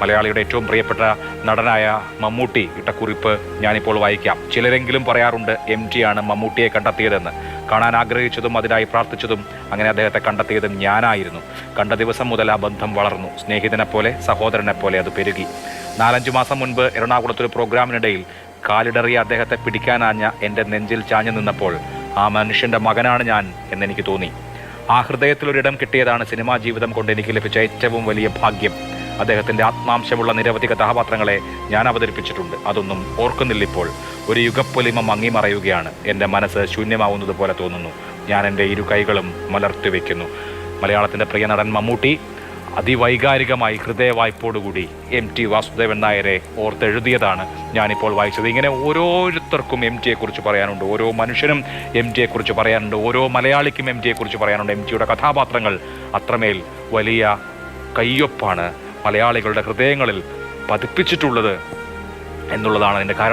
മലയാളിയുടെ ഏറ്റവും പ്രിയപ്പെട്ട നടനായ മമ്മൂട്ടി ഇട്ട കുറിപ്പ് ഞാനിപ്പോൾ വായിക്കാം. ചിലരെങ്കിലും പറയാറുണ്ട് MT ആണ് മമ്മൂട്ടിയെ കണ്ടെത്തിയതെന്ന്. കാണാൻ ആഗ്രഹിച്ചതും അതിനായി പ്രാർത്ഥിച്ചതും അങ്ങനെ അദ്ദേഹത്തെ കണ്ടെത്തിയതും ഞാനായിരുന്നു. കണ്ട ദിവസം മുതൽ ആ ബന്ധം വളർന്നു. സ്നേഹിതനെ പോലെ, സഹോദരനെ പോലെ അത് പെരുകി. 4-5 മാസം മുൻപ് എറണാകുളത്തൊരു പ്രോഗ്രാമിനിടയിൽ കാലിടറിയ അദ്ദേഹത്തെ പിടിക്കാനാഞ്ഞ എൻ്റെ നെഞ്ചിൽ ചാഞ്ഞു നിന്നപ്പോൾ ആ മനുഷ്യൻ്റെ മകനാണ് ഞാൻ എന്നെനിക്ക് തോന്നി. ആ ഹൃദയത്തിലൊരിടം കിട്ടിയതാണ് സിനിമാ ജീവിതം കൊണ്ട് എനിക്ക് ലഭിച്ച ഏറ്റവും വലിയ ഭാഗ്യം. അദ്ദേഹത്തിൻ്റെ ആത്മാംശമുള്ള നിരവധി കഥാപാത്രങ്ങളെ ഞാൻ അവതരിപ്പിച്ചിട്ടുണ്ട്. അതൊന്നും ഓർക്കുന്നില്ലിപ്പോൾ. ഒരു യുഗപ്പൊലിമ മങ്ങിമറയുകയാണ്. എൻ്റെ മനസ്സ് ശൂന്യമാവുന്നത് പോലെ തോന്നുന്നു. ഞാൻ എൻ്റെ ഇരു കൈകളും മലർത്തി വയ്ക്കുന്നു. മലയാളത്തിൻ്റെ പ്രിയ നടൻ മമ്മൂട്ടി അതിവൈകാരികമായി ഹൃദയവായ്പോടുകൂടി MT വാസുദേവൻ നായരെ ഓർത്തെഴുതിയതാണ് ഞാനിപ്പോൾ വായിച്ചത്. ഇങ്ങനെ ഓരോരുത്തർക്കും MTയെക്കുറിച്ച് പറയാനുണ്ട്. ഓരോ മനുഷ്യനും MTയെക്കുറിച്ച് പറയാനുണ്ട്. ഓരോ മലയാളിക്കും MTയെക്കുറിച്ച് പറയാനുണ്ട്. MTയുടെ കഥാപാത്രങ്ങൾ അത്രമേൽ വലിയ കയ്യൊപ്പാണ് മലയാളികളുടെ ഹൃദയങ്ങളിൽ പതിപ്പിച്ചിട്ടുള്ളത് എന്നുള്ളതാണ് അതിൻ്റെ കാരണം.